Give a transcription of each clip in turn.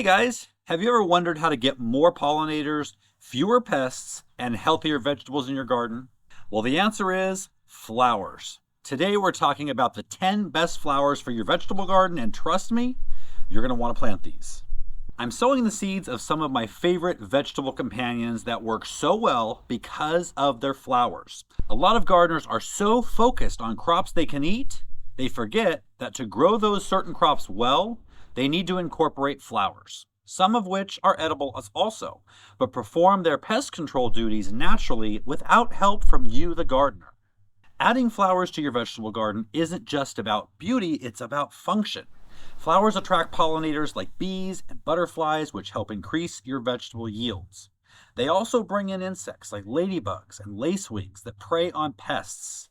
guys, have you ever wondered how to get more pollinators, fewer pests, and healthier vegetables in your garden? Well, the answer is flowers. Today we're talking about the 10 best flowers for your vegetable garden, and trust me, you're going to want to plant these. I'm sowing the seeds of some of my favorite vegetable companions that work so well because of their flowers. A lot of gardeners are so focused on crops they can eat, they forget that to grow those certain crops well, they need to incorporate flowers, some of which are edible also, but perform their pest control duties naturally without help from you, the gardener. Adding flowers to your vegetable garden isn't just about beauty, it's about function. Flowers attract pollinators like bees and butterflies, which help increase your vegetable yields. They also bring in insects like ladybugs and lacewings that prey on pests.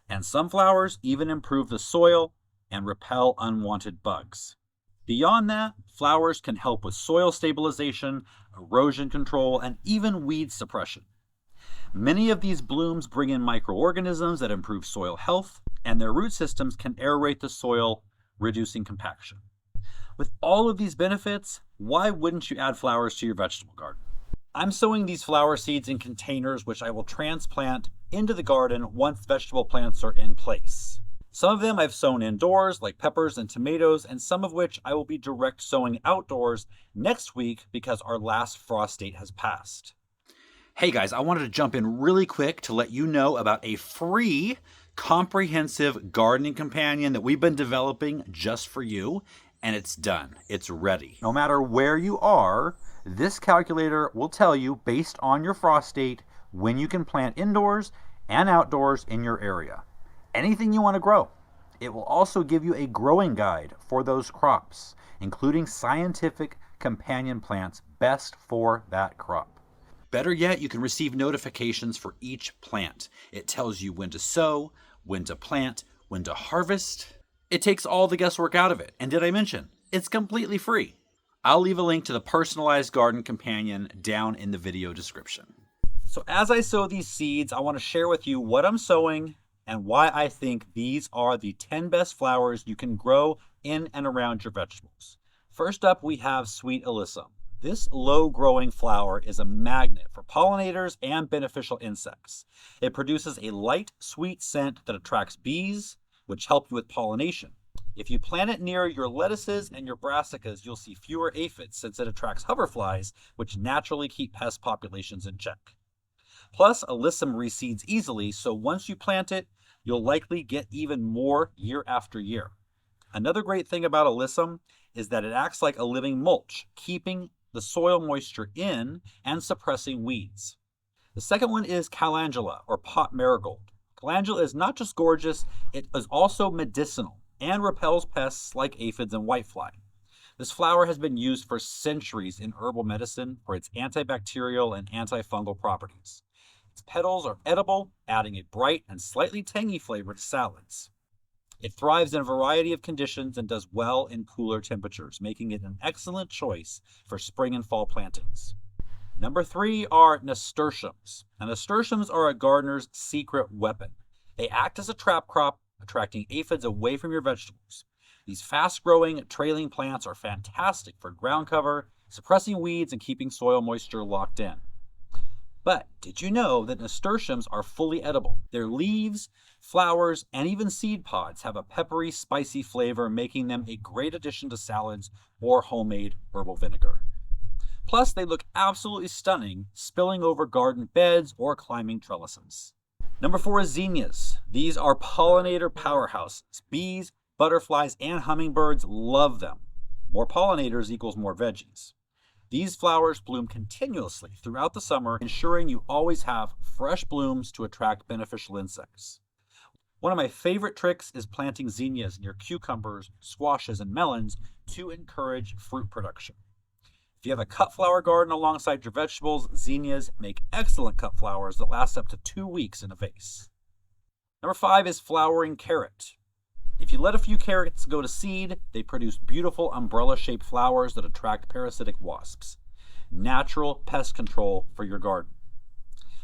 And some flowers even improve the soil and repel unwanted bugs. Beyond that, flowers can help with soil stabilization, erosion control, and even weed suppression. Many of these blooms bring in microorganisms that improve soil health, and their root systems can aerate the soil, reducing compaction. With all of these benefits, why wouldn't you add flowers to your vegetable garden? I'm sowing these flower seeds in containers which I will transplant into the garden once vegetable plants are in place. Some of them I've sown indoors, like peppers and tomatoes, and some of which I will be direct sowing outdoors next week because our last frost date has passed. Hey guys, I wanted to jump in really quick to let you know about a free comprehensive gardening companion that we've been developing just for you, and it's done. It's ready. No matter where you are, this calculator will tell you, based on your frost date, when you can plant indoors and outdoors in your area. Anything you want to grow. It will also give you a growing guide for those crops, including scientific companion plants best for that crop. Better yet, you can receive notifications for each plant. It tells you when to sow, when to plant, when to harvest. It takes all the guesswork out of it. And did I mention, it's completely free. I'll leave a link to the personalized garden companion down in the video description. So as I sow these seeds, I want to share with you what I'm sowing and why I think these are the 10 best flowers you can grow in and around your vegetables. First up, we have Sweet Alyssum. This low-growing flower is a magnet for pollinators and beneficial insects. It produces a light, sweet scent that attracts bees, which help you with pollination. If you plant it near your lettuces and your brassicas, you'll see fewer aphids since it attracts hoverflies, which naturally keep pest populations in check. Plus, alyssum reseeds easily, so once you plant it, you'll likely get even more year after year. Another great thing about alyssum is that it acts like a living mulch, keeping the soil moisture in and suppressing weeds. The second one is calendula, or pot marigold. Calendula is not just gorgeous, it is also medicinal and repels pests like aphids and whitefly. This flower has been used for centuries in herbal medicine for its antibacterial and antifungal properties. Its petals are edible, adding a bright and slightly tangy flavor to salads. It thrives in a variety of conditions and does well in cooler temperatures, making it an excellent choice for spring and fall plantings. Number 3 are nasturtiums. Now, nasturtiums are a gardener's secret weapon. They act as a trap crop, attracting aphids away from your vegetables. These fast-growing, trailing plants are fantastic for ground cover, suppressing weeds and keeping soil moisture locked in. But did you know that nasturtiums are fully edible? Their leaves, flowers, and even seed pods have a peppery, spicy flavor, making them a great addition to salads or homemade herbal vinegar. Plus, they look absolutely stunning, spilling over garden beds or climbing trellises. Number 4 is zinnias. These are pollinator powerhouses. Bees, butterflies, and hummingbirds love them. More pollinators equals more veggies. These flowers bloom continuously throughout the summer, ensuring you always have fresh blooms to attract beneficial insects. One of my favorite tricks is planting zinnias near cucumbers, squashes, and melons to encourage fruit production. If you have a cut flower garden alongside your vegetables, zinnias make excellent cut flowers that last up to 2 weeks in a vase. Number 5 is flowering carrot. If you let a few carrots go to seed, they produce beautiful umbrella-shaped flowers that attract parasitic wasps. Natural pest control for your garden.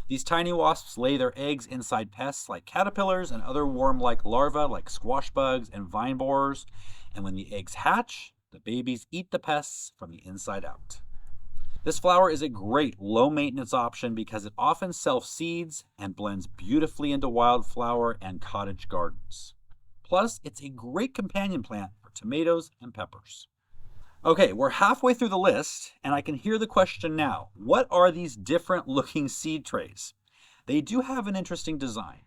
These tiny wasps lay their eggs inside pests like caterpillars and other worm-like larvae like squash bugs and vine borers, and when the eggs hatch, The babies eat the pests from the inside out. This flower is a great low maintenance option because it often self-seeds and blends beautifully into wildflower and cottage gardens. Plus, it's a great companion plant for tomatoes and peppers. Okay, we're halfway through the list, and I can hear the question now. What are these different looking seed trays? They do have an interesting design.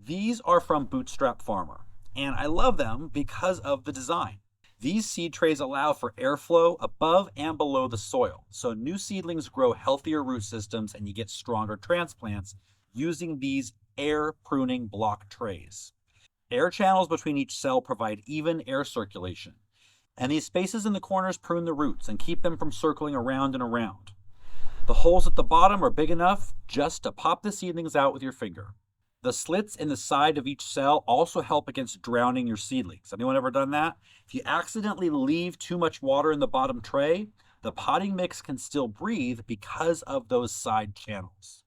These are from Bootstrap Farmer, and I love them because of the design. These seed trays allow for airflow above and below the soil, so new seedlings grow healthier root systems and you get stronger transplants using these air pruning block trays. Air channels between each cell provide even air circulation, and these spaces in the corners prune the roots and keep them from circling around and around. The holes at the bottom are big enough just to pop the seedlings out with your finger. The slits in the side of each cell also help against drowning your seedlings. Anyone ever done that? If you accidentally leave too much water in the bottom tray, the potting mix can still breathe because of those side channels.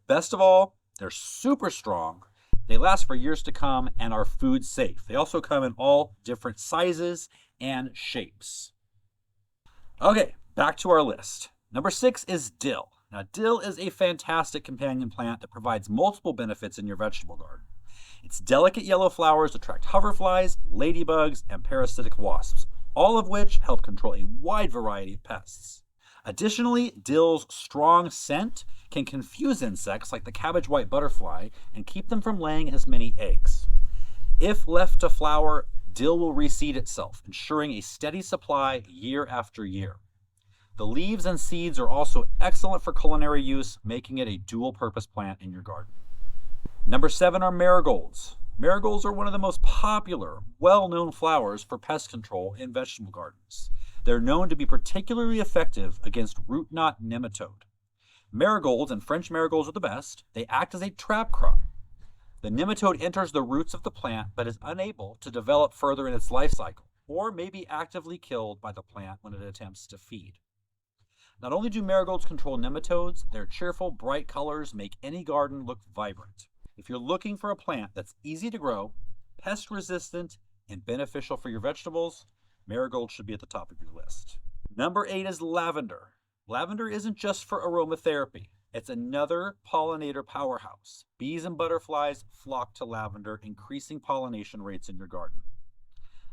Best of all, they're super strong. They last for years to come and are food safe. They also come in all different sizes and shapes. Okay, back to our list. Number 6 is dill. Now, dill is a fantastic companion plant that provides multiple benefits in your vegetable garden. Its delicate yellow flowers attract hoverflies, ladybugs, and parasitic wasps, all of which help control a wide variety of pests. Additionally, dill's strong scent can confuse insects like the cabbage white butterfly and keep them from laying as many eggs. If left to flower, dill will reseed itself, ensuring a steady supply year after year. The leaves and seeds are also excellent for culinary use, making it a dual-purpose plant in your garden. Number 7 are marigolds. Marigolds are one of the most popular, well-known flowers for pest control in vegetable gardens. They're known to be particularly effective against root knot nematode. Marigolds, and French marigolds are the best, they act as a trap crop. The nematode enters the roots of the plant but is unable to develop further in its life cycle, or may be actively killed by the plant when it attempts to feed. Not only do marigolds control nematodes, their cheerful, bright colors make any garden look vibrant. If you're looking for a plant that's easy to grow, pest resistant, and beneficial for your vegetables, marigold should be at the top of your list. Number 8 is lavender. Lavender isn't just for aromatherapy. It's another pollinator powerhouse. Bees and butterflies flock to lavender, increasing pollination rates in your garden.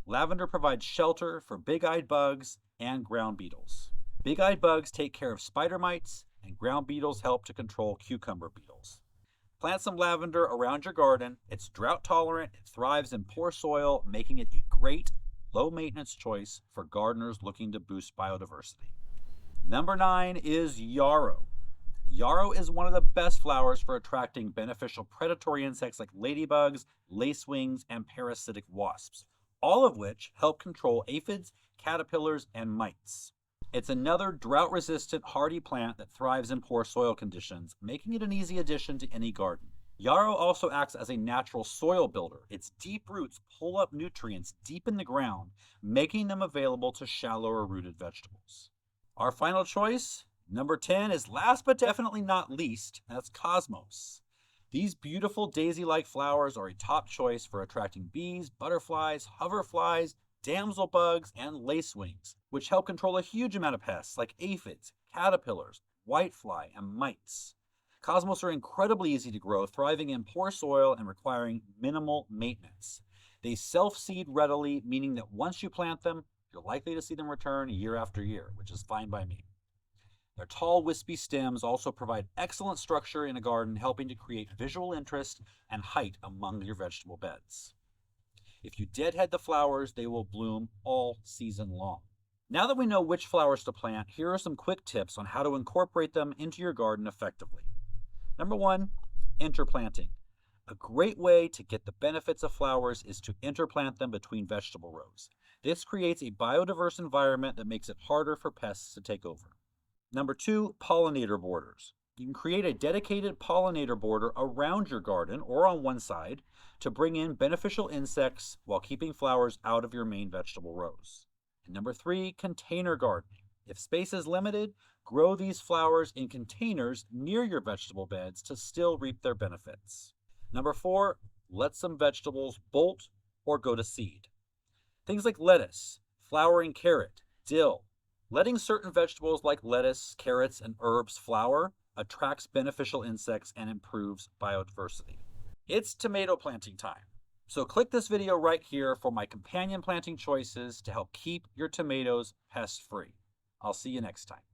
Lavender provides shelter for big-eyed bugs and ground beetles. Big-eyed bugs take care of spider mites, and ground beetles help to control cucumber beetles. Plant some lavender around your garden. It's drought tolerant, it thrives in poor soil, making it a great, low-maintenance choice for gardeners looking to boost biodiversity. Number 9 is yarrow. Yarrow is one of the best flowers for attracting beneficial predatory insects like ladybugs, lacewings, and parasitic wasps, all of which help control aphids, caterpillars, and mites. It's another drought-resistant, hardy plant that thrives in poor soil conditions, making it an easy addition to any garden. Yarrow also acts as a natural soil builder. Its deep roots pull up nutrients deep in the ground, making them available to shallower-rooted vegetables. Our final choice, number 10, is last but definitely not least, and that's cosmos. These beautiful daisy-like flowers are a top choice for attracting bees, butterflies, hoverflies, damselbugs, and lacewings, which help control a huge amount of pests like aphids, caterpillars, whitefly, and mites. Cosmos are incredibly easy to grow, thriving in poor soil and requiring minimal maintenance. They self-seed readily, meaning that once you plant them, you're likely to see them return year after year, which is fine by me. Their tall, wispy stems also provide excellent structure in a garden, helping to create visual interest and height among your vegetable beds. If you deadhead the flowers, they will bloom all season long. Now that we know which flowers to plant, here are some quick tips on how to incorporate them into your garden effectively. Number 1, interplanting. A great way to get the benefits of flowers is to interplant them between vegetable rows. This creates a biodiverse environment that makes it harder for pests to take over. Number 2, pollinator borders. You can create a dedicated pollinator border around your garden or on one side to bring in beneficial insects while keeping flowers out of your main vegetable rows. And number 3, container gardening. If space is limited, grow these flowers in containers near your vegetable beds to still reap their benefits. Number 4, let some vegetables bolt or go to seed. Things like lettuce, flowering carrot, dill. Letting certain vegetables like lettuce, carrots, and herbs flower attracts beneficial insects and improves biodiversity. It's tomato planting time. So click this video right here for my companion planting choices to help keep your tomatoes pest-free. I'll see you next time.